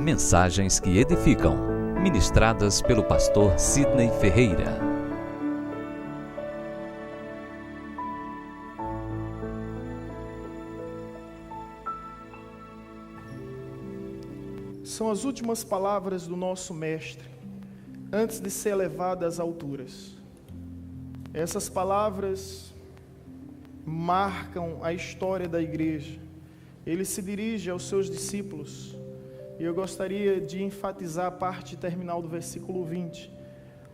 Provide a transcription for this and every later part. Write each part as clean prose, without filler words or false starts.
Mensagens que edificam, ministradas pelo pastor Sidney Ferreira. São as últimas palavras do nosso mestre, antes de ser elevado às alturas. Essas palavras marcam a história da igreja. Ele se dirige aos seus discípulos, e eu gostaria de enfatizar a parte terminal do versículo 20,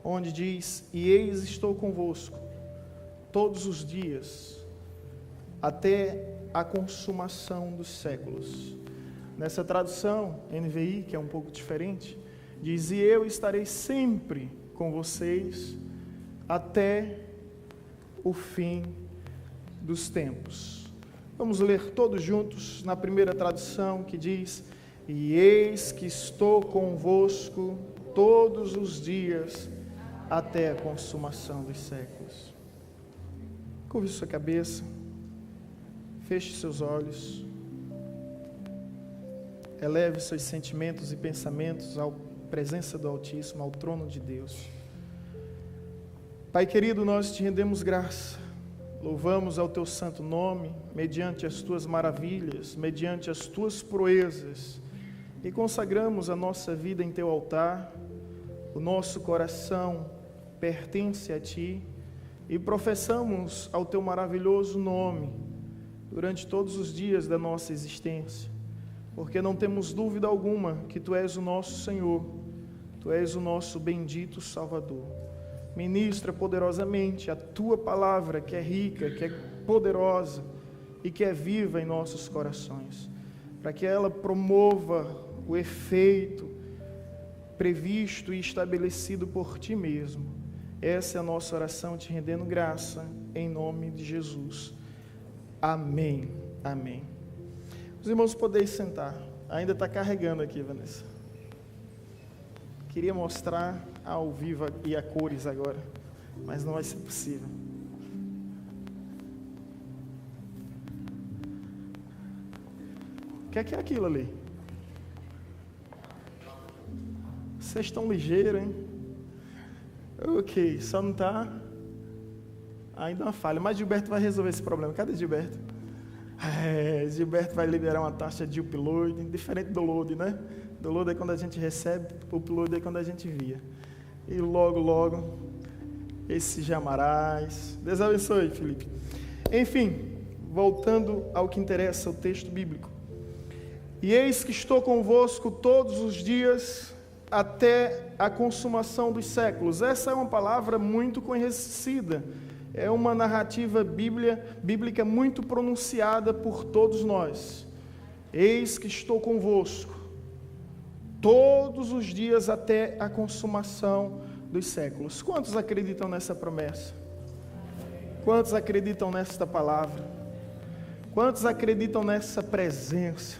onde diz: "E eis estou convosco todos os dias, até a consumação dos séculos." Nessa tradução, NVI, que é um pouco diferente, diz: "E eu estarei sempre com vocês até o fim dos tempos." Vamos ler todos juntos na primeira tradução, que diz: "E eis que estou convosco todos os dias até a consumação dos séculos." Curve sua cabeça, feche seus olhos. Eleve seus sentimentos e pensamentos à presença do Altíssimo, ao trono de Deus. Pai querido, nós te rendemos graça, louvamos ao teu santo nome, mediante as tuas maravilhas, mediante as tuas proezas, e consagramos a nossa vida em teu altar. O nosso coração pertence a ti, e professamos ao teu maravilhoso nome durante todos os dias da nossa existência, porque não temos dúvida alguma que Tu és o nosso Senhor, Tu és o nosso bendito Salvador. Ministra poderosamente a Tua palavra, que é rica, que é poderosa e que é viva em nossos corações, para que ela promova o efeito previsto e estabelecido por Ti mesmo. Essa é a nossa oração, te rendendo graça, em nome de Jesus. Amém. Amém. Os irmãos podem sentar. Ainda está carregando aqui, Vanessa. Queria mostrar ao vivo e a cores agora, mas não vai ser possível. O que é aquilo ali? Vocês estão ligeiros, hein? Ok, só não está ainda uma falha, mas Gilberto vai resolver esse problema. Cadê Gilberto? Gilberto vai liberar uma taxa de upload, diferente do load, né? Download é quando a gente recebe, upload é quando a gente envia. E logo, esse Jamarás. Deus abençoe, Felipe. Enfim, voltando ao que interessa, o texto bíblico. "E eis que estou convosco todos os dias até a consumação dos séculos." Essa é uma palavra muito conhecida. É uma narrativa bíblica muito pronunciada por todos nós. "Eis que estou convosco todos os dias até a consumação dos séculos." Quantos acreditam nessa promessa? Quantos acreditam nesta palavra? Quantos acreditam nessa presença?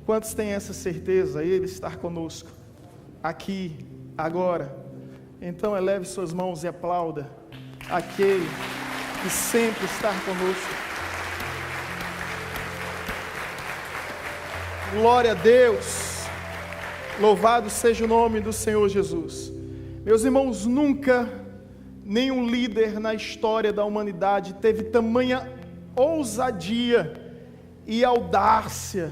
Quantos têm essa certeza? Ele estar conosco, aqui, agora. Então eleve suas mãos e aplauda aquele que sempre está conosco. Glória a Deus, louvado seja o nome do Senhor Jesus. Meus irmãos, nunca nenhum líder na história da humanidade teve tamanha ousadia e audácia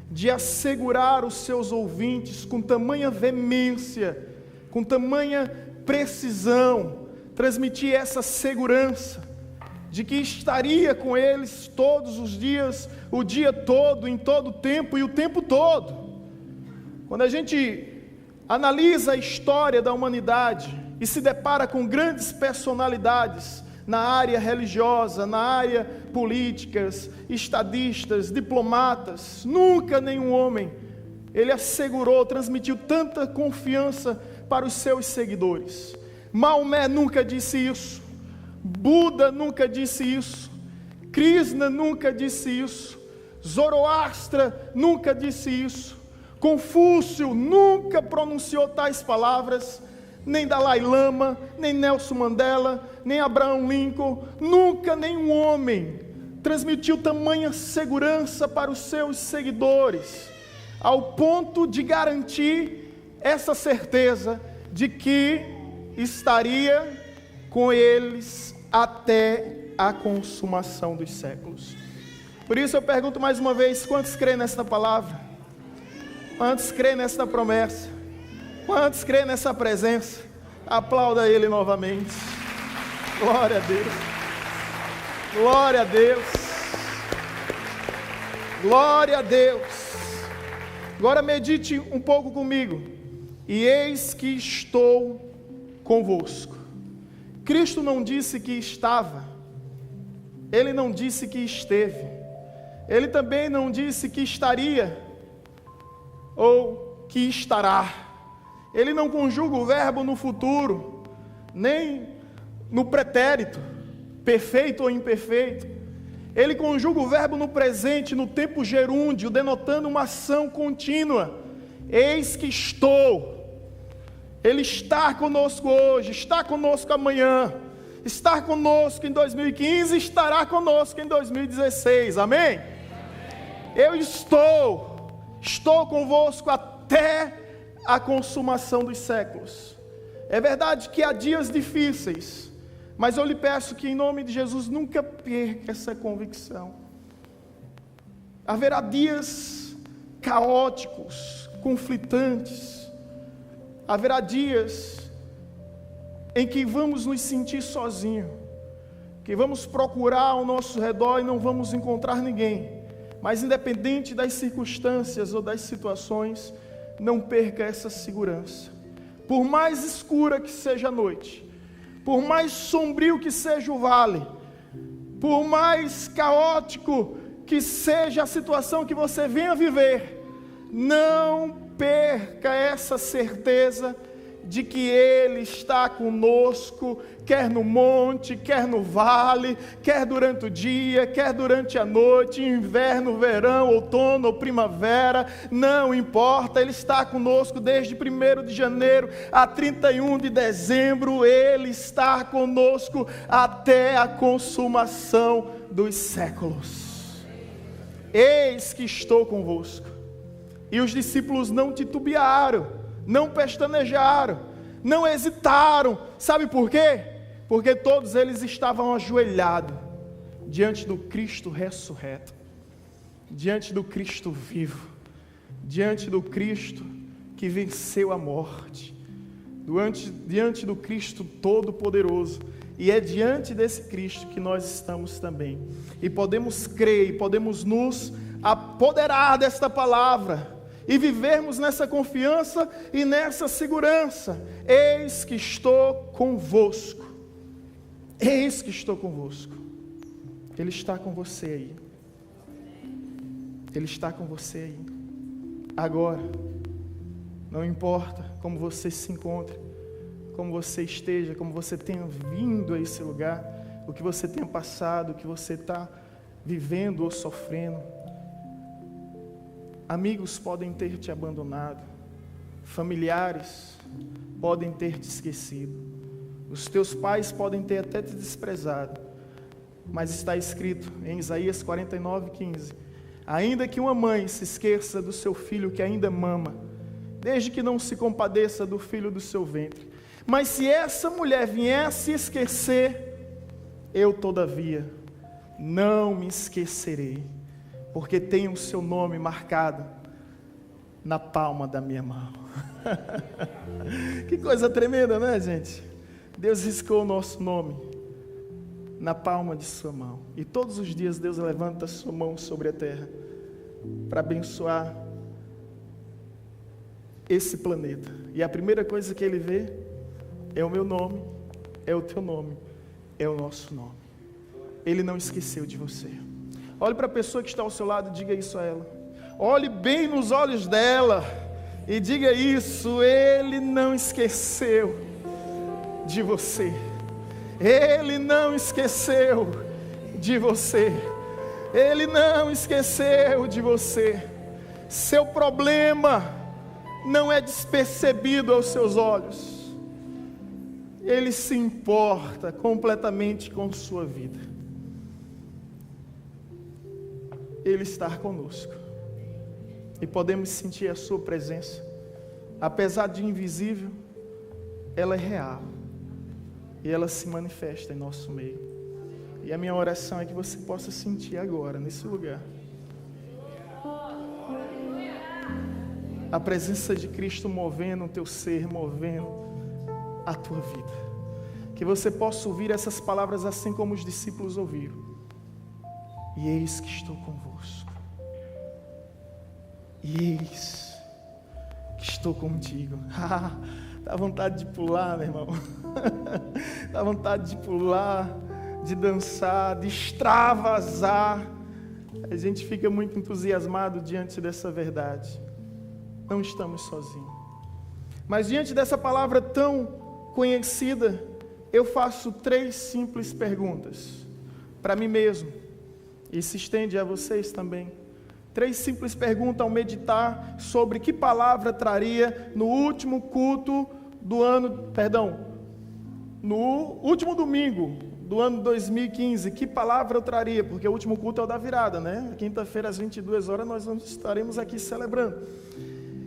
de assegurar os seus ouvintes com tamanha veemência, com tamanha precisão, transmitir essa segurança de que estaria com eles todos os dias, o dia todo, em todo o tempo e o tempo todo. Quando a gente analisa a história da humanidade e se depara com grandes personalidades na área religiosa, na área políticas, estadistas, diplomatas, nunca nenhum homem, ele assegurou, transmitiu tanta confiança para os seus seguidores. Maomé nunca disse isso, Buda nunca disse isso, Krishna nunca disse isso, Zoroastra nunca disse isso, Confúcio nunca pronunciou tais palavras, nem Dalai Lama, nem Nelson Mandela, nem Abraham Lincoln, nunca nenhum homem transmitiu tamanha segurança para os seus seguidores, ao ponto de garantir essa certeza de que estaria com eles até a consumação dos séculos. Por isso eu pergunto mais uma vez: quantos creem nesta palavra? Quantos creem nesta promessa? Quantos creem nessa presença? Aplauda Ele novamente. Glória a Deus. Glória a Deus. Glória a Deus. Agora medite um pouco comigo. E eis que estou convosco. Cristo não disse que estava. Ele não disse que esteve. Ele também não disse que estaria ou que estará. Ele não conjuga o verbo no futuro, nem no pretérito, perfeito ou imperfeito. Ele conjuga o verbo no presente, no tempo gerúndio, denotando uma ação contínua. Eis que estou. Ele está conosco hoje, está conosco amanhã, está conosco em 2015, estará conosco em 2016, amém? Eu estou convosco até a consumação dos séculos. É verdade que há dias difíceis, mas eu lhe peço que em nome de Jesus nunca perca essa convicção. Haverá dias caóticos, conflitantes, haverá dias em que vamos nos sentir sozinhos, que vamos procurar ao nosso redor e não vamos encontrar ninguém. Mas independente das circunstâncias ou das situações, não perca essa segurança. Por mais escura que seja a noite, por mais sombrio que seja o vale, por mais caótico que seja a situação que você venha viver, não perca essa certeza de que Ele está conosco, quer no monte, quer no vale, quer durante o dia, quer durante a noite, inverno, verão, outono ou primavera, não importa, Ele está conosco desde 1º de janeiro a 31 de dezembro, Ele está conosco até a consumação dos séculos. Eis que estou convosco. E os discípulos não titubearam, não pestanejaram, não hesitaram. Sabe por quê? Porque todos eles estavam ajoelhados diante do Cristo ressurreto, diante do Cristo vivo, diante do Cristo que venceu a morte, diante do Cristo todo-poderoso. E é diante desse Cristo que nós estamos também. E podemos crer, e podemos nos apoderar desta palavra e vivermos nessa confiança e nessa segurança. Eis que estou convosco. Eis que estou convosco. Ele está com você aí. Ele está com você aí. Agora, não importa como você se encontre, como você esteja, como você tenha vindo a esse lugar, o que você tenha passado, o que você está vivendo ou sofrendo. Amigos podem ter te abandonado, familiares podem ter te esquecido, os teus pais podem ter até te desprezado, mas está escrito em Isaías 49:15, ainda que uma mãe se esqueça do seu filho que ainda mama, desde que não se compadeça do filho do seu ventre, mas se essa mulher vier a se esquecer, eu todavia não me esquecerei, porque tenho o seu nome marcado na palma da minha mão. Que coisa tremenda, né, gente? Deus riscou o nosso nome na palma de sua mão. E todos os dias Deus levanta a sua mão sobre a terra para abençoar esse planeta. E a primeira coisa que Ele vê é o meu nome, é o teu nome, é o nosso nome. Ele não esqueceu de você. Olhe para a pessoa que está ao seu lado e diga isso a ela. Olhe bem nos olhos dela e diga isso. Ele não esqueceu de você. Ele não esqueceu de você. Ele não esqueceu de você. Seu problema não é despercebido aos seus olhos. Ele se importa completamente com sua vida. Ele está conosco. e podemos sentir a sua presença. Apesar de invisível, ela é real e ela se manifesta em nosso meio. E a minha oração é que você possa sentir agora, nesse lugar, a presença de Cristo movendo o teu ser, movendo a tua vida. Que você possa ouvir essas palavras assim como os discípulos ouviram. E eis que estou convosco. E eis que estou contigo. Dá vontade de pular, meu irmão. Dá vontade de pular, de dançar, de extravasar. A gente fica muito entusiasmado diante dessa verdade. Não estamos sozinhos. Mas diante dessa palavra tão conhecida, eu faço 3 simples perguntas para mim mesmo, e se estende a vocês também. 3 simples perguntas ao meditar sobre que palavra traria no último culto do ano, no último domingo do ano 2015, que palavra eu traria, porque o último culto é o da virada, né? Quinta-feira às 22 horas nós estaremos aqui celebrando.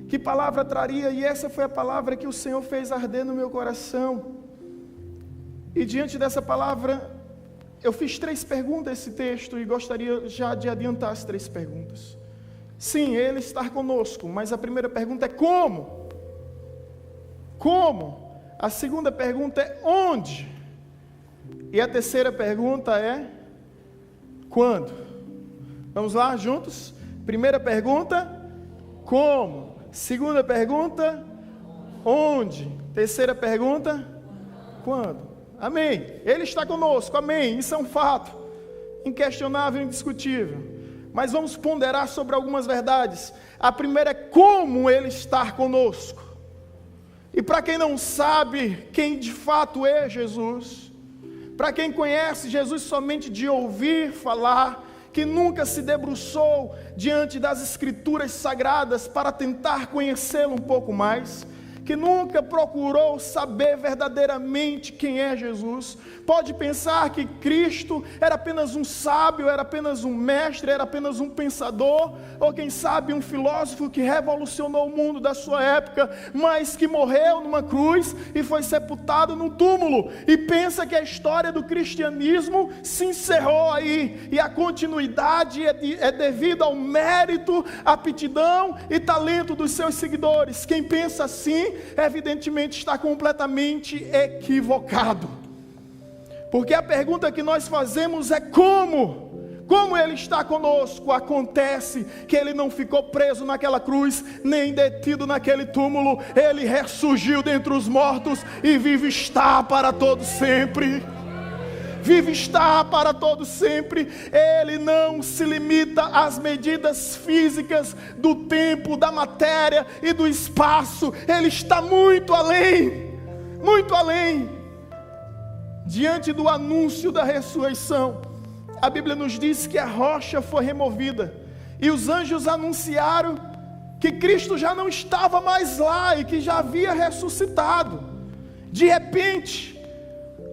Que palavra traria? E essa foi a palavra que o Senhor fez arder no meu coração. E diante dessa palavra, eu fiz 3 perguntas a esse texto e gostaria já de adiantar as 3 perguntas. Sim, Ele está conosco, mas a primeira pergunta é como? Como? A segunda pergunta é onde? E a terceira pergunta é quando? Vamos lá, juntos? Primeira pergunta, como? Segunda pergunta, onde? Terceira pergunta, quando? Amém. Ele está conosco, amém. Isso é um fato inquestionável e indiscutível. Mas vamos ponderar sobre algumas verdades. A primeira é como Ele está conosco. E para quem não sabe quem de fato é Jesus, para quem conhece Jesus somente de ouvir falar, que nunca se debruçou diante das Escrituras Sagradas para tentar conhecê-lo um pouco mais, que nunca procurou saber verdadeiramente quem é Jesus, pode pensar que Cristo era apenas um sábio, era apenas um mestre, era apenas um pensador, ou quem sabe um filósofo que revolucionou o mundo da sua época, mas que morreu numa cruz e foi sepultado num túmulo, e pensa que a história do cristianismo se encerrou aí, e a continuidade é devido ao mérito, aptidão e talento dos seus seguidores. Quem pensa assim, evidentemente está completamente equivocado, porque a pergunta que nós fazemos é como Ele está conosco. Acontece que Ele não ficou preso naquela cruz, nem detido naquele túmulo, Ele ressurgiu dentre os mortos e vive está para todo sempre. Vive está para todo sempre. Ele não se limita às medidas físicas do tempo, da matéria e do espaço. Ele está muito além, muito além. Diante do anúncio da ressurreição, a Bíblia nos diz que a rocha foi removida e os anjos anunciaram que Cristo já não estava mais lá e que já havia ressuscitado. De repente,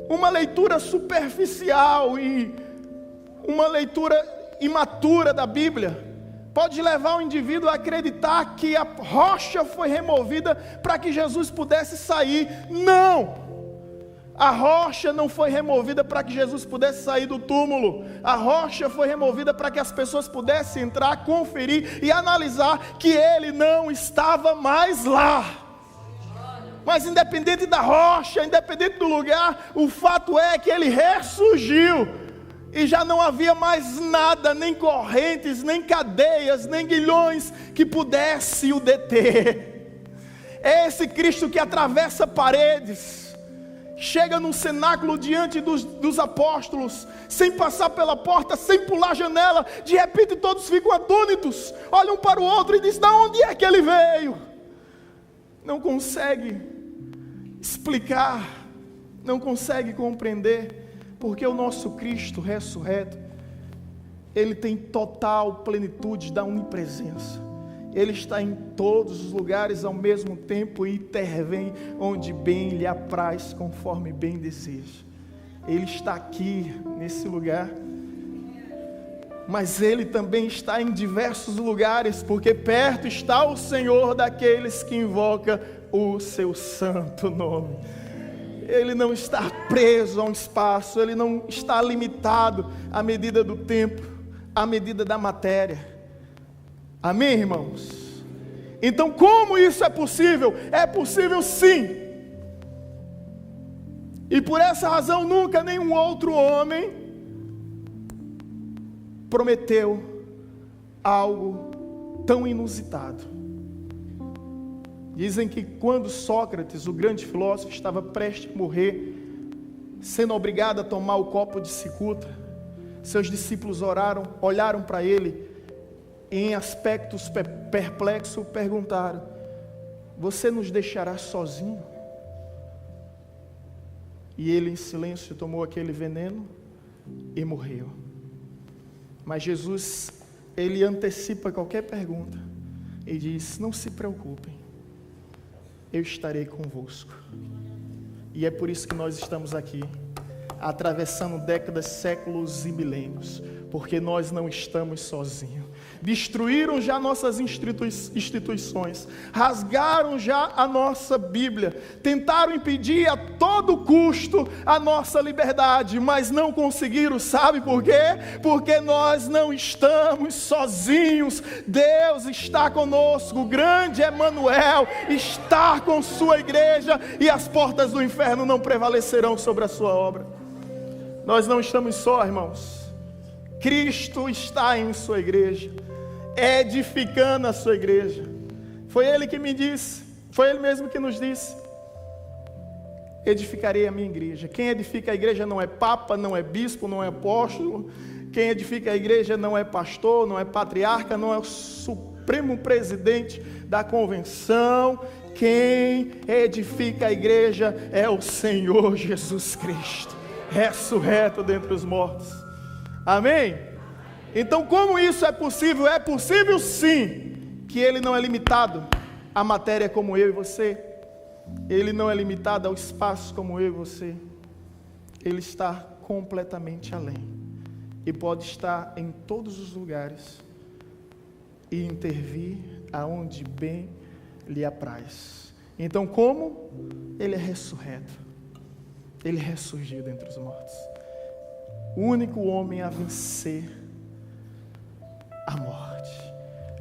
uma leitura superficial e uma leitura imatura da Bíblia pode levar o indivíduo a acreditar que a rocha foi removida para que Jesus pudesse sair. Não! A rocha não foi removida para que Jesus pudesse sair do túmulo. A rocha foi removida para que as pessoas pudessem entrar, conferir e analisar que Ele não estava mais lá. Mas independente da rocha, independente do lugar, o fato é que Ele ressurgiu. E já não havia mais nada, nem correntes, nem cadeias, nem grilhões que pudesse o deter. É esse Cristo que atravessa paredes, chega num cenáculo diante dos apóstolos, sem passar pela porta, sem pular a janela. De repente todos ficam atônitos, olham para o outro e dizem: de onde é que ele veio? Não consegue explicar, não consegue compreender, porque o nosso Cristo ressurreto, Ele tem total plenitude da onipresença. Ele está em todos os lugares ao mesmo tempo e intervém onde bem lhe apraz, conforme bem deseja. Ele está aqui, nesse lugar. mas Ele também está em diversos lugares, porque perto está o Senhor daqueles que invocam o seu santo nome. Ele não está preso a um espaço, Ele não está limitado à medida do tempo, à medida da matéria. Amém, irmãos? Então, como isso é possível? É possível sim. E por essa razão, nunca nenhum outro homem prometeu algo tão inusitado. Dizem que quando Sócrates, o grande filósofo, estava prestes a morrer, sendo obrigado a tomar o copo de cicuta, seus discípulos olharam para ele e, em aspectos perplexos, perguntaram: você nos deixará sozinho? E ele, em silêncio, tomou aquele veneno e morreu. Mas Jesus, Ele antecipa qualquer pergunta e diz: não se preocupem, eu estarei convosco. E é por isso que nós estamos aqui, atravessando décadas, séculos e milênios, porque nós não estamos sozinhos. Destruíram já nossas instituições, rasgaram já a nossa Bíblia, tentaram impedir a todo custo a nossa liberdade, mas não conseguiram. Sabe por quê? Porque nós não estamos sozinhos. Deus está conosco, o grande Emanuel está com sua igreja, e as portas do inferno não prevalecerão sobre a sua obra. Nós não estamos só, irmãos. Cristo está em sua igreja, edificando a sua igreja. Foi Ele que me disse, foi Ele mesmo que nos disse: edificarei a minha igreja. Quem edifica a igreja não é papa, não é bispo, não é apóstolo. Quem edifica a igreja não é pastor, não é patriarca, não é o supremo presidente da convenção. Quem edifica a igreja é o Senhor Jesus Cristo, ressurreto dentre os mortos. Amém? Então, como isso é possível? É possível sim, que Ele não é limitado à matéria como eu e você. Ele não é limitado ao espaço como eu e você. Ele está completamente além, e pode estar em todos os lugares e intervir aonde bem lhe apraz. Então, como? Ele é ressurreto, Ele ressurgiu dentre os mortos, o único homem a vencer a morte.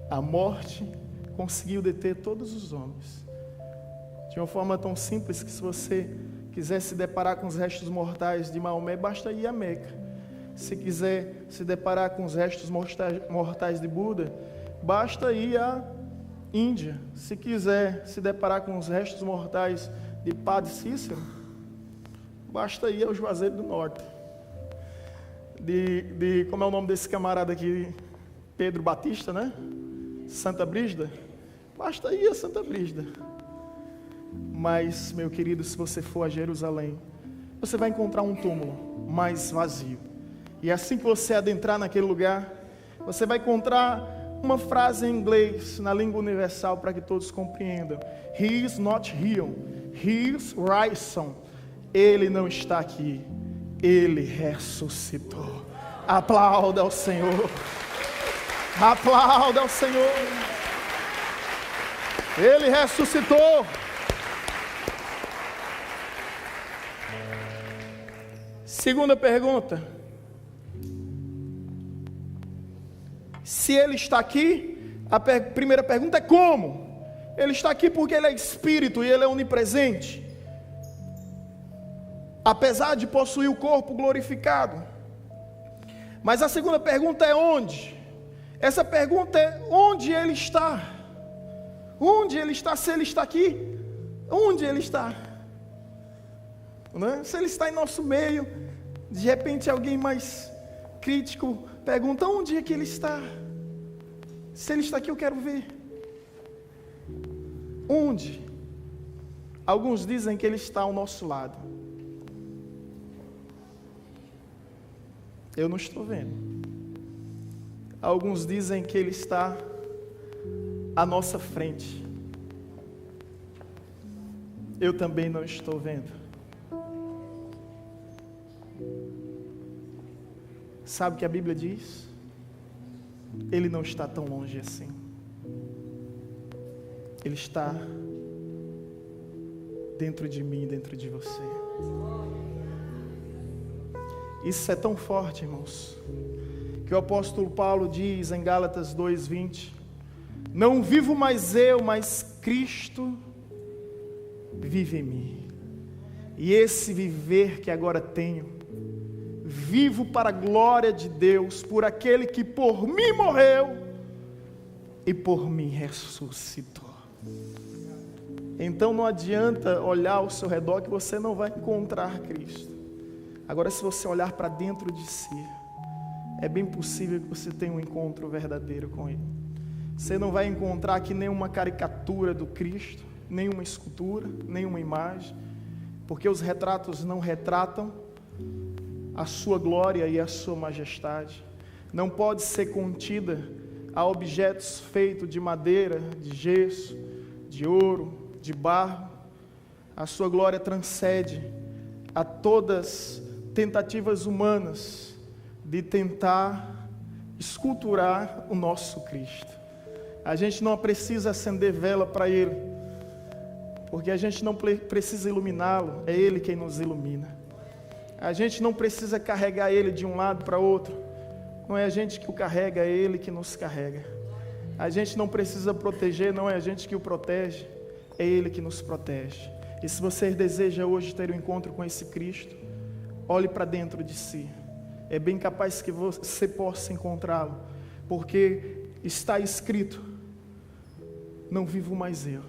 A morte conseguiu deter todos os homens de uma forma tão simples que, se você quiser se deparar com os restos mortais de Maomé, basta ir a Meca. Se quiser se deparar com os restos mortais de Buda, basta ir à Índia. Se quiser se deparar com os restos mortais de Padre Cícero, basta ir ao Juazeiro do Norte. Como é o nome desse camarada aqui? Pedro Batista, né? Santa Brígida. Basta ir a Santa Brígida. Mas, meu querido, se você for a Jerusalém, você vai encontrar um túmulo mais vazio. E assim que você adentrar naquele lugar, você vai encontrar uma frase em inglês, na língua universal, para que todos compreendam: He is not here, He is risen. Ele não está aqui, Ele ressuscitou. Aplauda ao Senhor. Aplauda ao Senhor. Ele ressuscitou. Segunda pergunta: se Ele está aqui, a primeira pergunta é como? Ele está aqui porque Ele é Espírito e Ele é onipresente, apesar de possuir o corpo glorificado. Mas a segunda pergunta é onde? Essa pergunta é onde Ele está. Onde Ele está? Se Ele está aqui, onde Ele está? Né? Se Ele está em nosso meio, de repente alguém mais crítico pergunta: onde é que Ele está? Se Ele está aqui, eu quero ver. Onde? Alguns dizem que Ele está ao nosso lado. Eu não estou vendo. Alguns dizem que Ele está à nossa frente. Eu também não estou vendo. Sabe o que a Bíblia diz? Ele não está tão longe assim. Ele está dentro de mim, dentro de você. Isso é tão forte, irmãos, que o apóstolo Paulo diz em Gálatas 2:20: não vivo mais eu, mas Cristo vive em mim. E esse viver que agora tenho, vivo para a glória de Deus, por aquele que por mim morreu e por mim ressuscitou. Então não adianta olhar ao seu redor que você não vai encontrar Cristo. Agora, se você olhar para dentro de si, é bem possível que você tenha um encontro verdadeiro com Ele. Você não vai encontrar aqui nenhuma caricatura do Cristo, nenhuma escultura, nenhuma imagem, porque os retratos não retratam a sua glória e a sua majestade. Não pode ser contida a objetos feitos de madeira, de gesso, de ouro, de barro. A sua glória transcende a todas tentativas humanas de tentar esculturar o nosso Cristo. A gente não precisa acender vela para Ele, porque a gente não precisa iluminá-lo, é Ele quem nos ilumina. A gente não precisa carregar Ele de um lado para outro, não é a gente que o carrega, é Ele que nos carrega. A gente não precisa proteger, não é a gente que o protege, é Ele que nos protege. E se você deseja hoje ter um encontro com esse Cristo, olhe para dentro de si. É bem capaz que você possa encontrá-lo, porque está escrito: não vivo mais eu,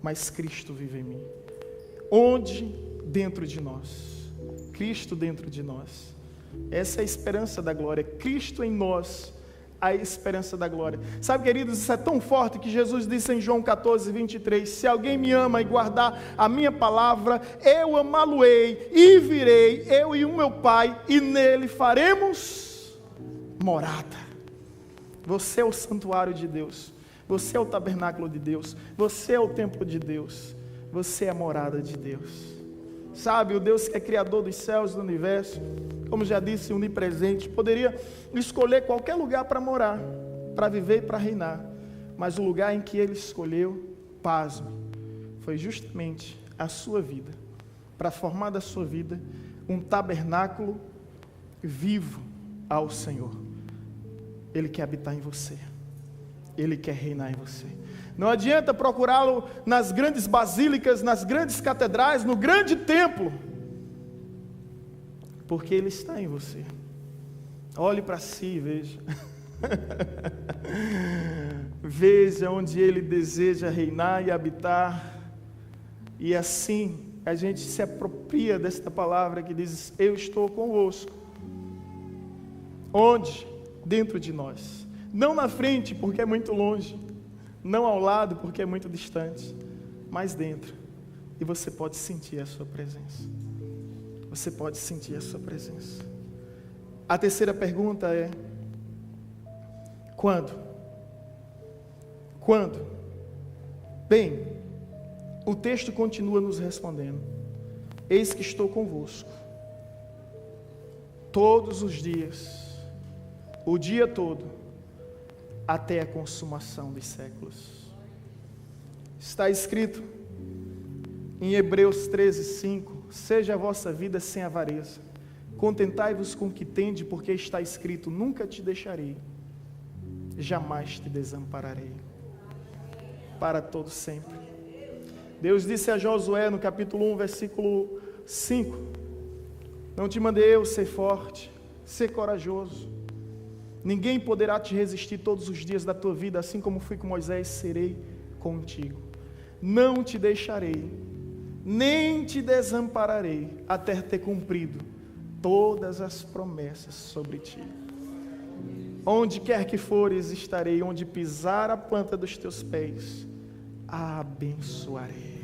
mas Cristo vive em mim. Onde? Dentro de nós. Cristo dentro de nós. Essa é a esperança da glória. Cristo em nós, a esperança da glória. Sabe, queridos, isso é tão forte que Jesus disse em João 14:23: se alguém me ama e guardar a minha palavra, eu amá-lo-ei e virei, eu e o meu Pai, e nele faremos morada. Você é o santuário de Deus, você é o tabernáculo de Deus, você é o templo de Deus, você é a morada de Deus. Sabe, o Deus que é criador dos céus e do universo, como já disse, onipresente, poderia escolher qualquer lugar para morar, para viver e para reinar, mas o lugar em que Ele escolheu, pasme, foi justamente a sua vida, para formar da sua vida um tabernáculo vivo ao Senhor. Ele quer habitar em você, Ele quer reinar em você. Não adianta procurá-lo nas grandes basílicas, nas grandes catedrais, no grande templo, porque Ele está em você. Olhe para si e veja. Veja onde Ele deseja reinar e habitar. E assim a gente se apropria desta palavra que diz: eu estou convosco. Onde? Dentro de nós. Não na frente, porque é muito longe. Não ao lado, porque é muito distante. Mas dentro. E você pode sentir a sua presença. Você pode sentir a sua presença. A terceira pergunta é: quando? Quando? Bem, o texto continua nos respondendo: eis que estou convosco todos os dias, o dia todo, até a consumação dos séculos. Está escrito em Hebreus 13:5: seja a vossa vida sem avareza, contentai-vos com o que tende, porque está escrito: nunca te deixarei, jamais te desampararei, para todo sempre. Deus disse a Josué no capítulo 1, versículo 5: não te mandei eu ser forte, ser corajoso. Ninguém poderá te resistir todos os dias da tua vida, assim como fui com Moisés, serei contigo. Não te deixarei, nem te desampararei, até ter cumprido todas as promessas sobre ti. Onde quer que fores, estarei, onde pisar a planta dos teus pés, a abençoarei.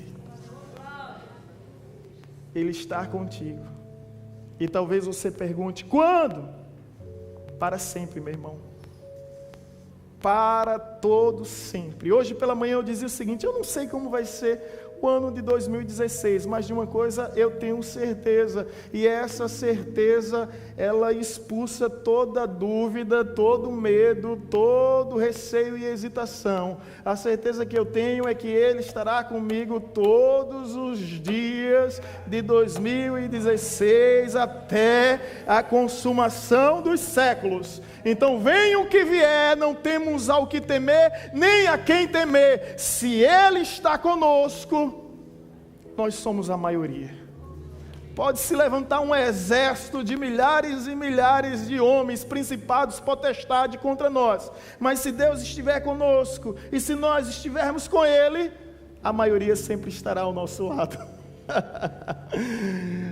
Ele está contigo. E talvez você pergunte: quando? Para sempre, meu irmão. Para todo sempre. Hoje pela manhã eu dizia o seguinte: eu não sei como vai ser o ano de 2016, mas de uma coisa eu tenho certeza, e essa certeza, ela expulsa toda dúvida, todo medo, todo receio e hesitação. A certeza que eu tenho é que Ele estará comigo todos os dias de 2016 até a consumação dos séculos. Então, venha o que vier, não temos ao que temer, nem a quem temer. Se Ele está conosco, nós somos a maioria. Pode se levantar um exército de milhares e milhares de homens, principados, potestades contra nós. Mas se Deus estiver conosco, e se nós estivermos com Ele, a maioria sempre estará ao nosso lado.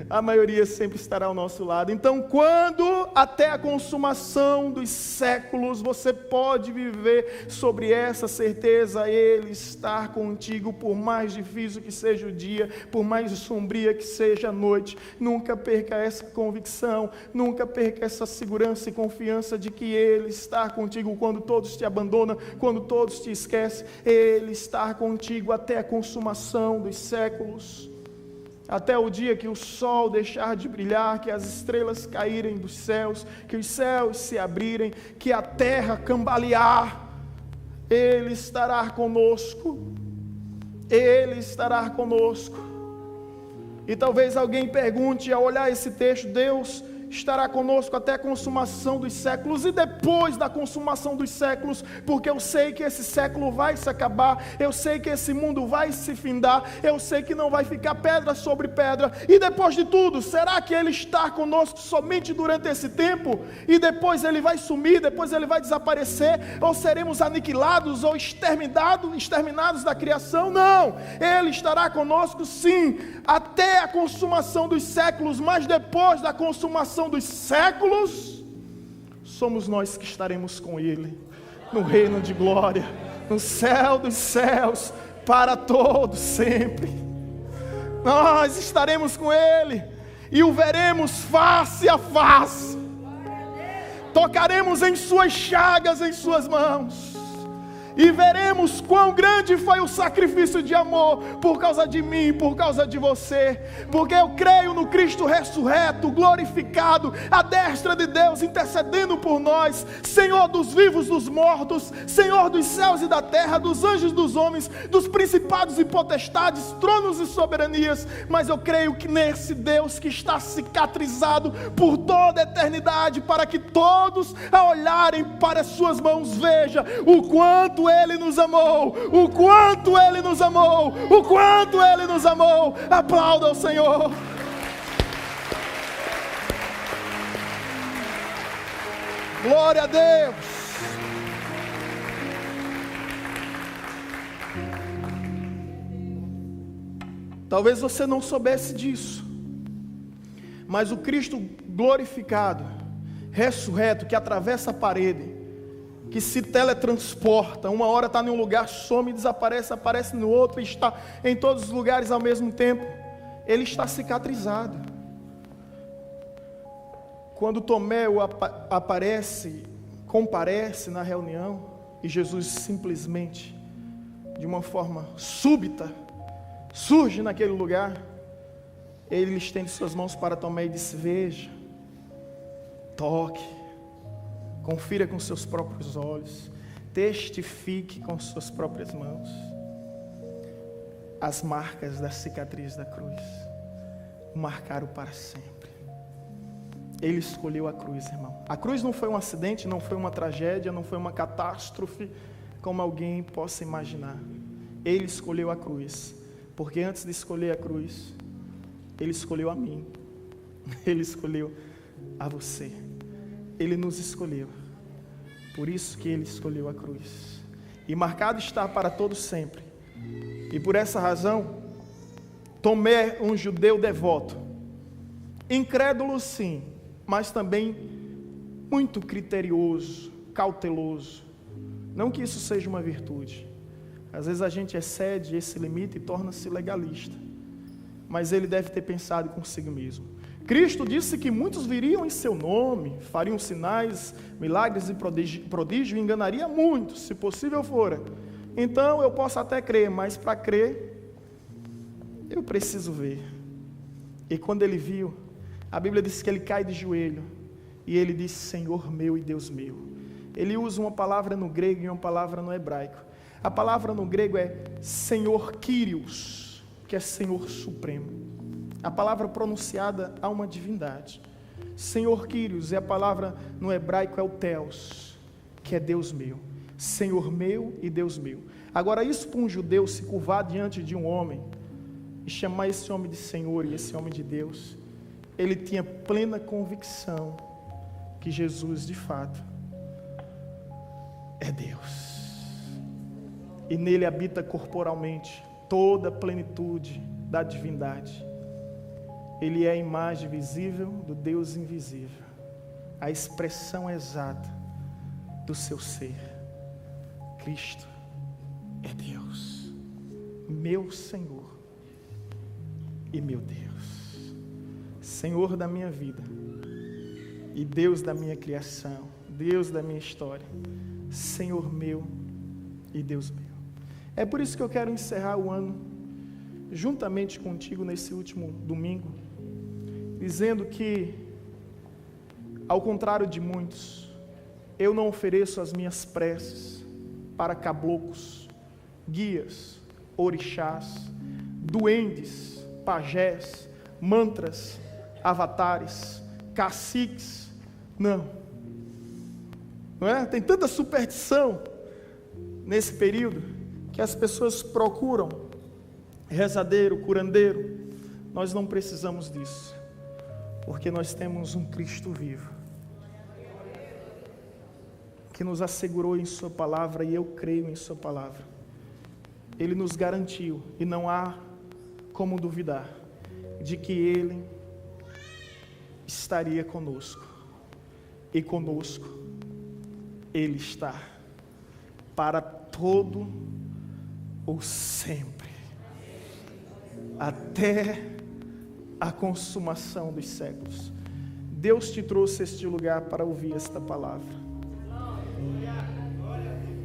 A maioria sempre estará ao nosso lado. Então, quando até a consumação dos séculos, você pode viver sobre essa certeza, Ele estar contigo, por mais difícil que seja o dia, por mais sombria que seja a noite. Nunca perca essa convicção, nunca perca essa segurança e confiança de que Ele está contigo quando todos te abandonam, quando todos te esquecem. Ele está contigo até a consumação dos séculos. Até o dia que o sol deixar de brilhar, que as estrelas caírem dos céus, que os céus se abrirem, que a terra cambalear, Ele estará conosco. Ele estará conosco. E talvez alguém pergunte, ao olhar esse texto, Deus estará conosco até a consumação dos séculos, e depois da consumação dos séculos, porque eu sei que esse século vai se acabar, eu sei que esse mundo vai se findar, eu sei que não vai ficar pedra sobre pedra, e depois de tudo, será que Ele está conosco somente durante esse tempo, e depois Ele vai sumir, depois Ele vai desaparecer, ou seremos aniquilados, ou exterminados da criação? Não, Ele estará conosco sim, até a consumação dos séculos, mas depois da consumação dos séculos, somos nós que estaremos com Ele, no reino de glória, no céu dos céus, para todos sempre. Nós estaremos com Ele, e o veremos face a face, tocaremos em suas chagas, em suas mãos, e veremos quão grande foi o sacrifício de amor por causa de mim, por causa de você, porque eu creio no Cristo ressurreto, glorificado, à destra de Deus, intercedendo por nós, Senhor dos vivos, dos mortos, Senhor dos céus e da terra, dos anjos, dos homens, dos principados e potestades, tronos e soberanias. Mas eu creio que nesse Deus que está cicatrizado por toda a eternidade, para que todos, ao olharem para as suas mãos, vejam o quanto Ele nos amou, o quanto Ele nos amou, o quanto Ele nos amou. Aplauda ao Senhor. Glória a Deus. Talvez você não soubesse disso, mas o Cristo glorificado, ressurreto, que atravessa a parede, que se teletransporta, uma hora está em um lugar, some, desaparece, aparece no outro, está em todos os lugares ao mesmo tempo. Ele está cicatrizado. Quando Tomé comparece na reunião, e Jesus simplesmente, de uma forma súbita, surge naquele lugar, ele estende suas mãos para Tomé e diz: veja, toque, confira com seus próprios olhos, testifique com suas próprias mãos as marcas da cicatriz da cruz, o marcaram para sempre. Ele escolheu a cruz, irmão. A cruz não foi um acidente, não foi uma tragédia, não foi uma catástrofe, como alguém possa imaginar. Ele escolheu a cruz, porque antes de escolher a cruz, Ele escolheu a mim, Ele escolheu a você. Ele nos escolheu, por isso que Ele escolheu a cruz, e marcado está para todos sempre. E por essa razão, Tomé, um judeu devoto, incrédulo sim, mas também muito criterioso, cauteloso. Não que isso seja uma virtude, às vezes a gente excede esse limite e torna-se legalista, mas ele deve ter pensado consigo mesmo. Cristo disse que muitos viriam em seu nome, fariam sinais, milagres e prodígio, e enganaria muitos, se possível fora. Então eu posso até crer, mas para crer, eu preciso ver. E quando ele viu, a Bíblia diz que ele cai de joelho e ele diz: Senhor meu e Deus meu. Ele usa uma palavra no grego e uma palavra no hebraico. A palavra no grego é Senhor Kyrios, que é Senhor Supremo. A palavra pronunciada a uma divindade. Senhor Kyrios é a palavra no hebraico, é o Theos, que é Deus meu. Senhor meu e Deus meu. Agora, isso para um judeu se curvar diante de um homem e chamar esse homem de Senhor e esse homem de Deus, ele tinha plena convicção que Jesus, de fato, é Deus. E nele habita corporalmente toda a plenitude da divindade. Ele é a imagem visível do Deus invisível, a expressão exata do seu ser. Cristo é Deus, meu Senhor e meu Deus, Senhor da minha vida e Deus da minha criação, Deus da minha história, Senhor meu e Deus meu. É por isso que eu quero encerrar o ano juntamente contigo nesse último domingo, dizendo que, ao contrário de muitos, eu não ofereço as minhas preces para caboclos, guias, orixás, duendes, pajés, mantras, avatares, caciques. Não é? Tem tanta superstição nesse período que as pessoas procuram rezadeiro, curandeiro. Nós não precisamos disso, porque nós temos um Cristo vivo, que nos assegurou em sua palavra, e eu creio em sua palavra. Ele nos garantiu, e não há como duvidar, de que Ele estaria conosco, e conosco Ele está, para todo o sempre, até a consumação dos séculos. Deus te trouxe a este lugar para ouvir esta palavra,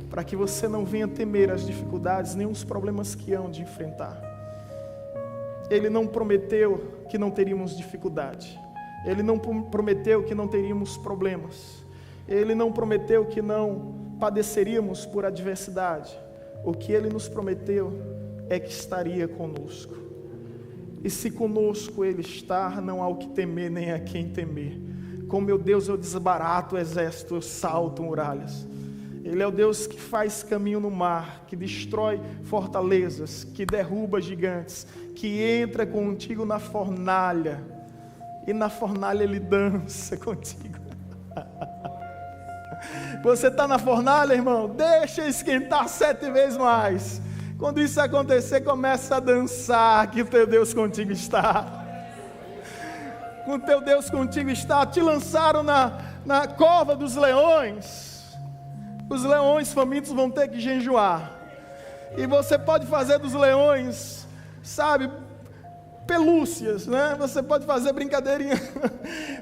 para que você não venha temer as dificuldades, nem os problemas que hão de enfrentar. Ele não prometeu que não teríamos dificuldade, Ele não prometeu que não teríamos problemas, Ele não prometeu que não padeceríamos por adversidade. O que Ele nos prometeu é que estaria conosco. E se conosco Ele está, não há o que temer, nem a quem temer. Com meu Deus eu desbarato o exército, eu salto muralhas. Ele é o Deus que faz caminho no mar, que destrói fortalezas, que derruba gigantes, que entra contigo na fornalha, e na fornalha Ele dança contigo. Você está na fornalha, irmão? Deixa esquentar 7 vezes mais. Quando isso acontecer, começa a dançar, que o teu Deus contigo está. Com o teu Deus contigo está. Te lançaram na cova dos leões. Os leões famintos vão ter que jejuar. E você pode fazer dos leões, sabe, pelúcias, né? Você pode fazer brincadeirinha,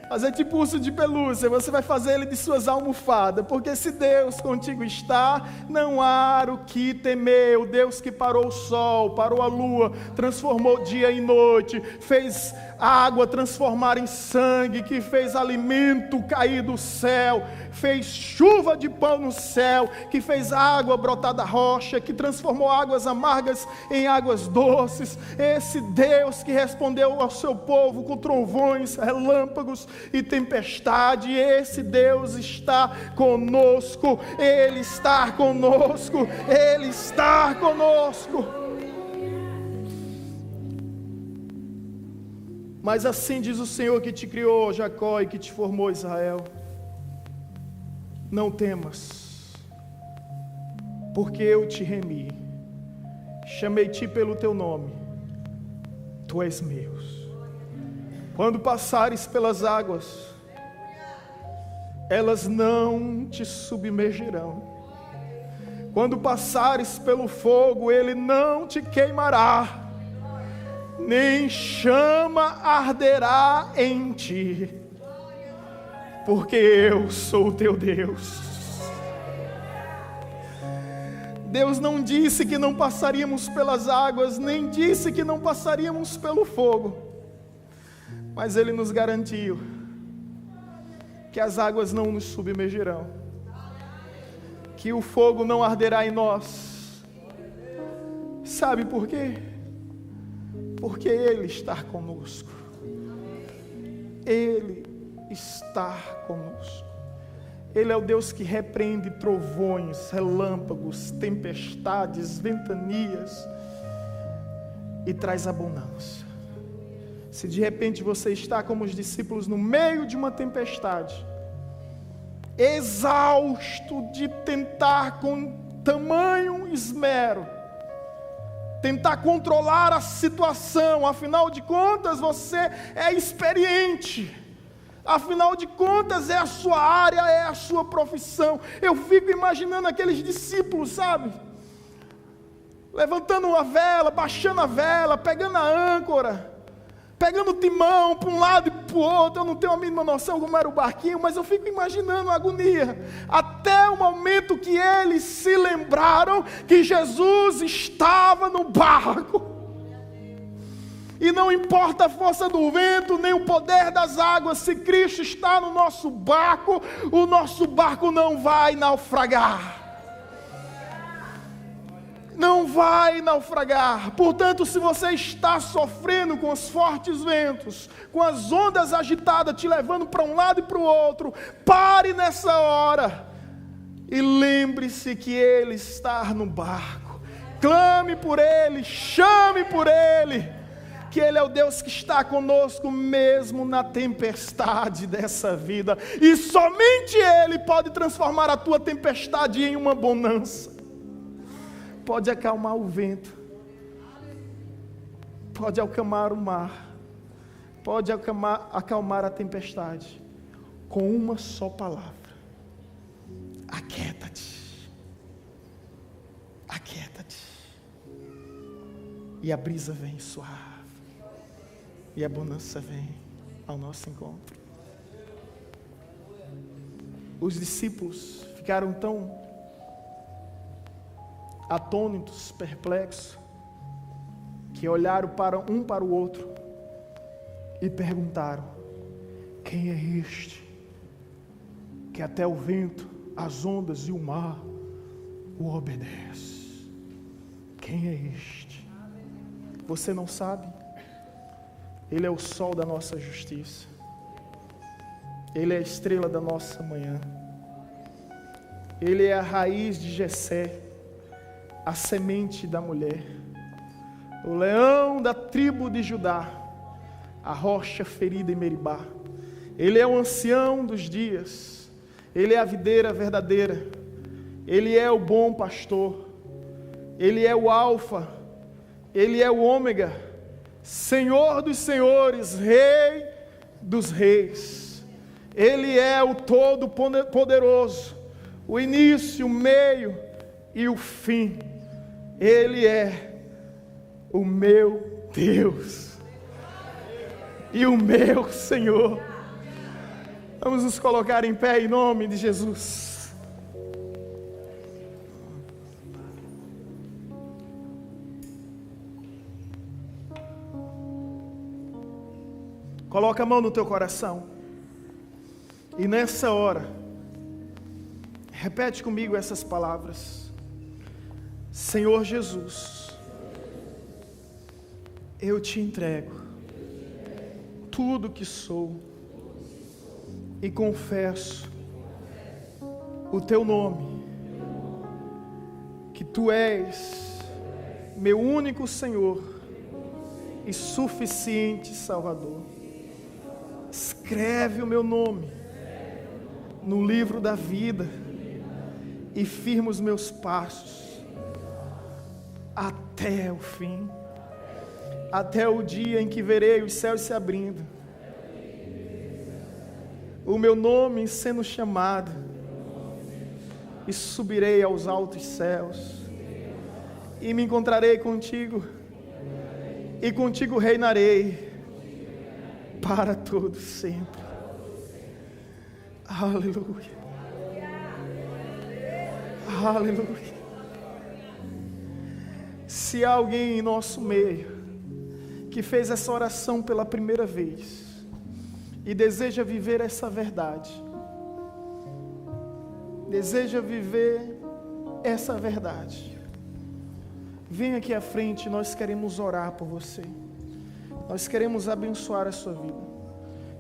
fazer tipo urso de pelúcia. Você vai fazer ele de suas almofadas, porque se Deus contigo está, não há o que temer. O Deus que parou o sol, parou a lua, transformou dia em noite, fez água transformar em sangue, que fez alimento cair do céu, fez chuva de pão no céu, que fez água brotar da rocha, que transformou águas amargas em águas doces. Esse Deus que respondeu ao seu povo com trovões, relâmpagos e tempestade, esse Deus está conosco. Ele está conosco, Ele está conosco. Mas assim diz o Senhor que te criou, Jacó, e que te formou, Israel: não temas, porque eu te remi, chamei-te pelo teu nome, tu és meu. Quando passares pelas águas, elas não te submergirão. Quando passares pelo fogo, ele não te queimará, nem chama arderá em ti, porque eu sou o teu Deus. Deus não disse que não passaríamos pelas águas, nem disse que não passaríamos pelo fogo, mas Ele nos garantiu que as águas não nos submergirão, que o fogo não arderá em nós. Sabe por quê? Porque Ele está conosco. Ele está conosco. Ele é o Deus que repreende trovões, relâmpagos, tempestades, ventanias e traz abundância. Se de repente você está como os discípulos no meio de uma tempestade, exausto de tentar com tamanho esmero, tentar controlar a situação, afinal de contas você é experiente, afinal de contas é a sua área, é a sua profissão. Eu fico imaginando aqueles discípulos, sabe? Levantando a vela, baixando a vela, pegando a âncora, pegando o timão para um lado e para o outro. Eu não tenho a mínima noção como era o barquinho, mas eu fico imaginando a agonia, até o momento que eles se lembraram que Jesus estava no barco. E não importa a força do vento, nem o poder das águas, se Cristo está no nosso barco, o nosso barco não vai naufragar. Não vai naufragar. Portanto, se você está sofrendo com os fortes ventos, com as ondas agitadas te levando para um lado e para o outro, pare nessa hora e lembre-se que Ele está no barco. Clame por Ele, chame por Ele, que Ele é o Deus que está conosco mesmo na tempestade dessa vida, e somente Ele pode transformar a tua tempestade em uma bonança. Pode acalmar o vento, pode acalmar o mar, pode acalmar a tempestade, com uma só palavra: aquieta-te, aquieta-te. E a brisa vem suave, e a bonança vem ao nosso encontro. Os discípulos ficaram tão atônitos, perplexos, que olharam um para o outro e perguntaram: quem é este que até o vento, as ondas e o mar o obedece? Quem é este? Você não sabe? Ele é o sol da nossa justiça, Ele é a estrela da nossa manhã, Ele é a raiz de Jessé, a semente da mulher, o leão da tribo de Judá, a rocha ferida em Meribá. Ele é o ancião dos dias, Ele é a videira verdadeira, Ele é o bom pastor, Ele é o alfa, Ele é o ômega, Senhor dos senhores, Rei dos reis. Ele é o todo-poderoso, o início, o meio e o fim. Ele é o meu Deus e o meu Senhor. Vamos nos colocar em pé em nome de Jesus. Coloca a mão no teu coração e nessa hora repete comigo essas palavras: Senhor Jesus, eu te entrego tudo que sou e confesso o teu nome, que tu és meu único Senhor e suficiente Salvador. Escreve o meu nome no livro da vida e firma os meus passos até o fim, até o dia em que verei os céus se abrindo, o meu nome sendo chamado, e subirei aos altos céus, e me encontrarei contigo, e contigo reinarei para todo sempre. Aleluia, aleluia. Se há alguém em nosso meio que fez essa oração pela primeira vez e deseja viver essa verdade, deseja viver essa verdade, vem aqui à frente, nós queremos orar por você, nós queremos abençoar a sua vida.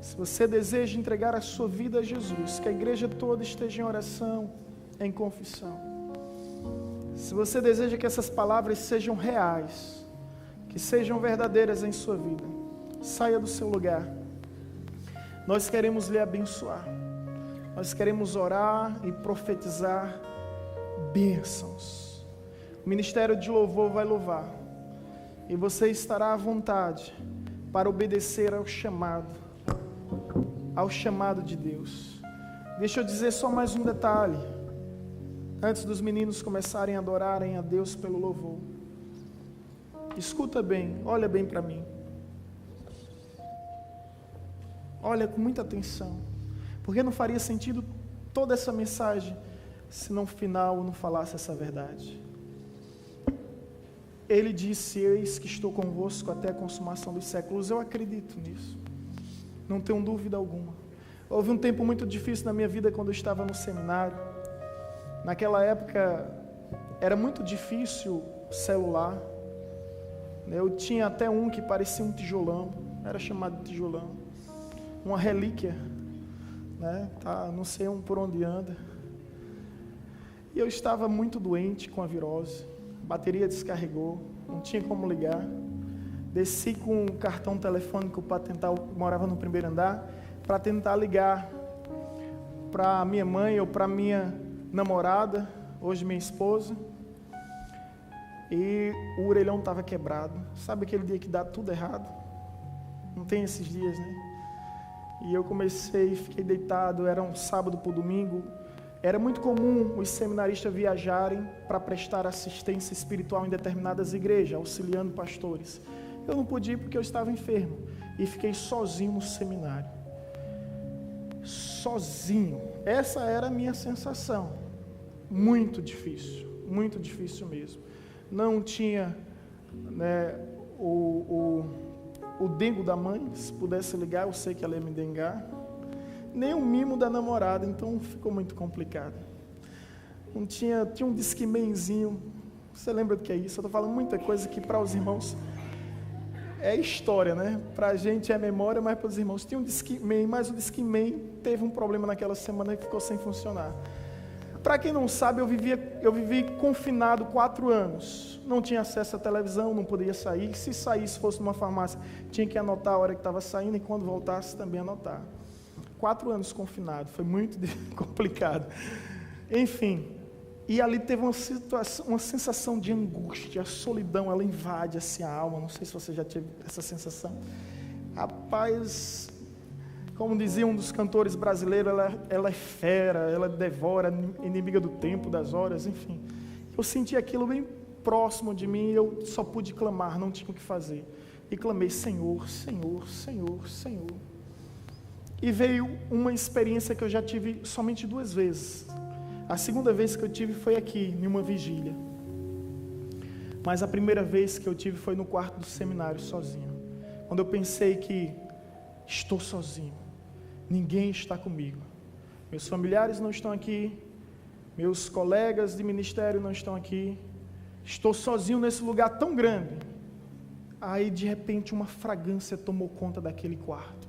Se você deseja entregar a sua vida a Jesus, que a igreja toda esteja em oração, em confissão. Se você deseja que essas palavras sejam reais, que sejam verdadeiras em sua vida, saia do seu lugar. Nós queremos lhe abençoar. Nós queremos orar e profetizar bênçãos. O ministério de louvor vai louvar. E você estará à vontade para obedecer ao chamado de Deus. Deixa eu dizer só mais um detalhe, antes dos meninos começarem a adorarem a Deus pelo louvor. Escuta bem, olha bem para mim. Olha com muita atenção, porque não faria sentido toda essa mensagem se no final eu não falasse essa verdade. Ele disse: eis que estou convosco até a consumação dos séculos. Eu acredito nisso, não tenho dúvida alguma. Houve um tempo muito difícil na minha vida quando eu estava no seminário. Naquela época era muito difícil o celular. Eu tinha até um que parecia um tijolão, era chamado de tijolão, uma relíquia, né? Tá, não sei por onde anda. E eu estava muito doente com a virose, a bateria descarregou, não tinha como ligar. Desci com um cartão telefônico para tentar, eu morava no primeiro andar, para tentar ligar para minha mãe ou para minha namorada, hoje minha esposa. E o orelhão estava quebrado. Sabe aquele dia que dá tudo errado? Não tem esses dias, né? E eu fiquei deitado, era um sábado para o domingo. Era muito comum os seminaristas viajarem para prestar assistência espiritual em determinadas igrejas, auxiliando pastores. Eu não podia ir porque eu estava enfermo. E fiquei sozinho no seminário. Sozinho. Essa era a minha sensação. Muito difícil mesmo. Não tinha, né, o dengo da mãe, se pudesse ligar, eu sei que ela ia me dengar. Nem o mimo da namorada, então ficou muito complicado. Não tinha um disquemenzinho. Você lembra do que é isso? Eu estou falando muita coisa que para os irmãos é história, né? Para a gente é memória, mas para os irmãos tinha um disquemen, mas o disquemen teve um problema naquela semana que ficou sem funcionar. Para quem não sabe, eu vivi confinado 4 anos. Não tinha acesso à televisão, não podia sair. Se saísse, fosse numa farmácia, tinha que anotar a hora que estava saindo e quando voltasse também anotar. 4 anos confinado, foi muito complicado. Enfim, e ali teve uma sensação de angústia, a solidão, ela invade assim a alma. Não sei se você já teve essa sensação. Rapaz, como dizia um dos cantores brasileiros, ela é fera, ela devora, inimiga do tempo, das horas, enfim. Eu senti aquilo bem próximo de mim e eu só pude clamar, não tinha o que fazer. E clamei: Senhor, Senhor, Senhor, Senhor. E veio uma experiência que eu já tive somente 2 vezes. A segunda vez que eu tive foi aqui, em uma vigília. Mas a primeira vez que eu tive foi no quarto do seminário, sozinho. Quando eu pensei que estou sozinho, ninguém está comigo. Meus familiares não estão aqui, meus colegas de ministério não estão aqui. Estou sozinho nesse lugar tão grande. Aí, de repente, uma fragrância tomou conta daquele quarto.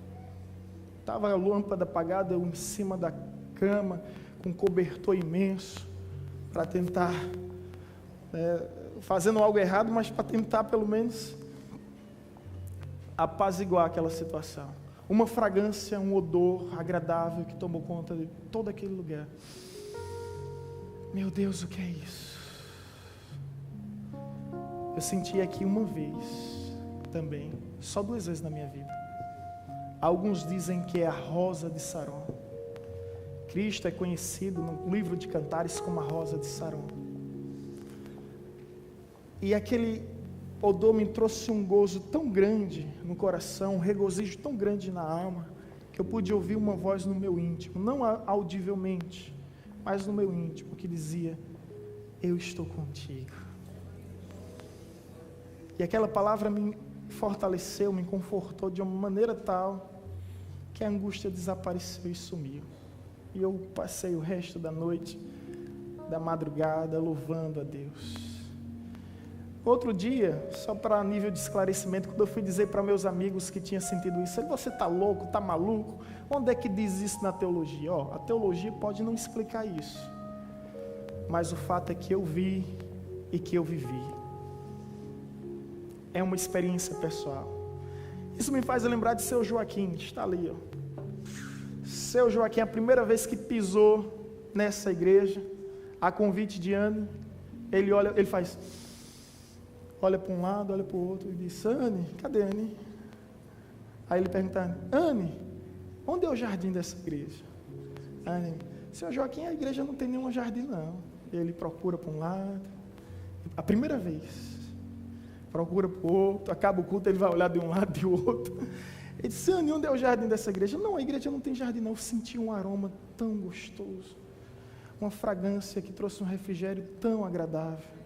Estava a lâmpada apagada, eu em cima da cama, com um cobertor imenso, para tentar, fazendo algo errado, mas para tentar pelo menos apaziguar aquela situação. Uma fragrância, um odor agradável que tomou conta de todo aquele lugar. Meu Deus, o que é isso? Eu senti aqui uma vez também, só 2 vezes na minha vida. Alguns dizem que é a rosa de Saron. Cristo é conhecido no livro de Cantares como a rosa de Saron. E aquele odor me trouxe um gozo tão grande no coração, um regozijo tão grande na alma, que eu pude ouvir uma voz no meu íntimo, não audivelmente, mas no meu íntimo, que dizia: eu estou contigo. E aquela palavra me fortaleceu, me confortou de uma maneira tal que a angústia desapareceu e sumiu. E eu passei o resto da noite, da madrugada, louvando a Deus. Outro dia, só para nível de esclarecimento, quando eu fui dizer para meus amigos que tinha sentido isso, você está louco, está maluco? Onde é que diz isso na teologia? A teologia pode não explicar isso, mas o fato é que eu vi e que eu vivi. É uma experiência pessoal. Isso me faz lembrar de seu Joaquim, que está ali. Seu Joaquim, a primeira vez que pisou nessa igreja, a convite de Anne, ele olha, ele faz... olha para um lado, olha para o outro e diz: Anne, cadê Anne? Aí ele pergunta: Anne, onde é o jardim dessa igreja? Anne: Senhor Joaquim, a igreja não tem nenhum jardim não. Ele procura para um lado, a primeira vez, procura para o outro, acaba o culto, ele vai olhar de um lado e do outro. Ele disse: Anne, onde é o jardim dessa igreja? Não, a igreja não tem jardim não. Eu senti um aroma tão gostoso, uma fragrância que trouxe um refrigério tão agradável.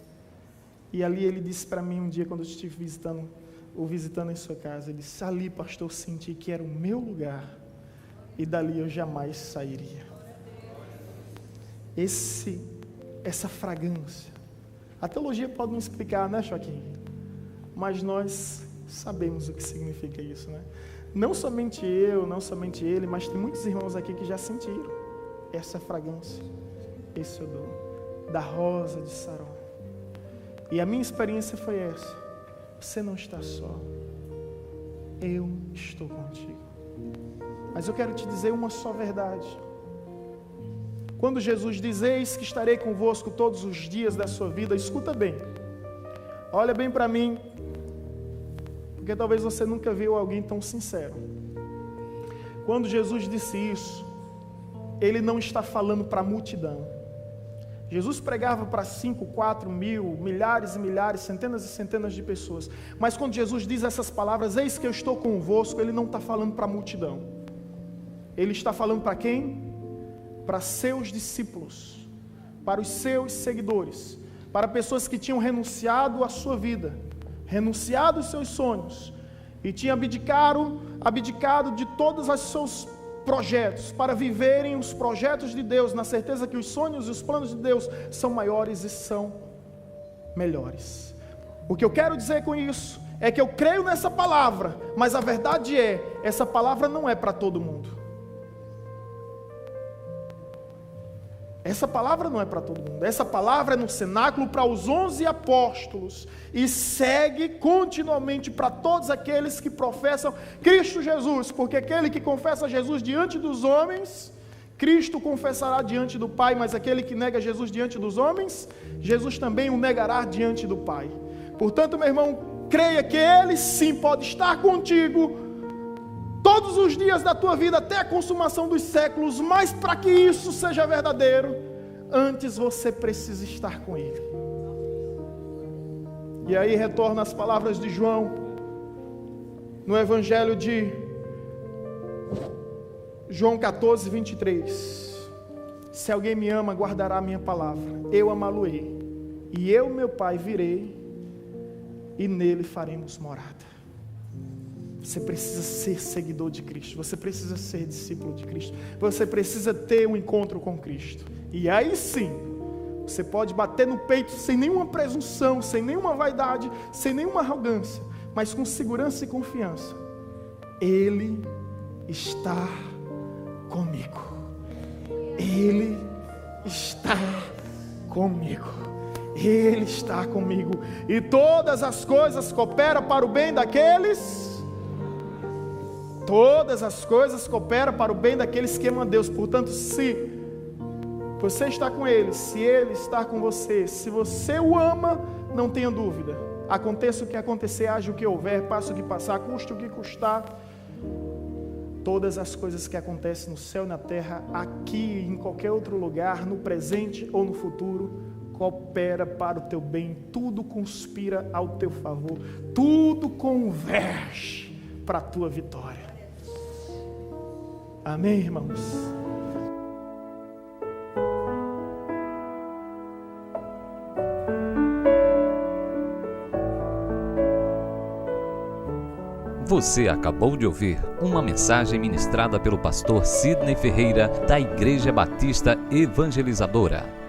E ali ele disse para mim um dia, quando eu estive visitando em sua casa, ele disse: ali, pastor, eu senti que era o meu lugar, e dali eu jamais sairia. Essa fragrância, a teologia pode não explicar, né, Joaquim? Mas nós sabemos o que significa isso, né? Não somente eu, não somente ele, mas tem muitos irmãos aqui que já sentiram essa fragrância, esse odor, da rosa de Saron. E a minha experiência foi essa: você não está só, eu estou contigo. Mas eu quero te dizer uma só verdade. Quando Jesus diz: eis que estarei convosco todos os dias da sua vida, escuta bem, olha bem para mim, porque talvez você nunca viu alguém tão sincero. Quando Jesus disse isso, Ele não está falando para a multidão. Jesus pregava para 5, 4 mil, milhares e milhares, centenas e centenas de pessoas. Mas quando Jesus diz essas palavras: eis que eu estou convosco, Ele não está falando para a multidão. Ele está falando para quem? Para seus discípulos, para os seus seguidores, para pessoas que tinham renunciado à sua vida, renunciado aos seus sonhos, e tinham abdicado de todos os seus projetos, para viverem os projetos de Deus, na certeza que os sonhos e os planos de Deus são maiores e são melhores. O que eu quero dizer com isso é que eu creio nessa palavra, mas a verdade é, essa palavra não é para todo mundo. Essa palavra não é para todo mundo. Essa palavra é no cenáculo para os 11 apóstolos e segue continuamente para todos aqueles que professam Cristo Jesus, porque aquele que confessa Jesus diante dos homens, Cristo confessará diante do Pai, mas aquele que nega Jesus diante dos homens, Jesus também o negará diante do Pai. Portanto, meu irmão, creia que Ele sim pode estar contigo todos os dias da tua vida, até a consumação dos séculos, mas para que isso seja verdadeiro, antes você precisa estar com Ele. E aí retorna as palavras de João, no Evangelho de João 14, 23. Se alguém me ama, guardará a minha palavra, eu amá-lo-ei, e eu, meu Pai, virei, e nele faremos morada. Você precisa ser seguidor de Cristo, você precisa ser discípulo de Cristo, você precisa ter um encontro com Cristo, e aí sim, você pode bater no peito sem nenhuma presunção, sem nenhuma vaidade, sem nenhuma arrogância, mas com segurança e confiança. Ele está comigo, Ele está comigo, Ele está comigo, e todas as coisas cooperam para o bem daqueles... Todas as coisas cooperam para o bem daqueles que amam a Deus. Portanto, se você está com Ele, se Ele está com você, se você o ama, não tenha dúvida. Aconteça o que acontecer, haja o que houver, passe o que passar, custe o que custar. Todas as coisas que acontecem no céu e na terra, aqui em qualquer outro lugar, no presente ou no futuro, coopera para o teu bem. Tudo conspira ao teu favor. Tudo converge para a tua vitória. Amém, irmãos? Você acabou de ouvir uma mensagem ministrada pelo pastor Sidney Ferreira, da Igreja Batista Evangelizadora.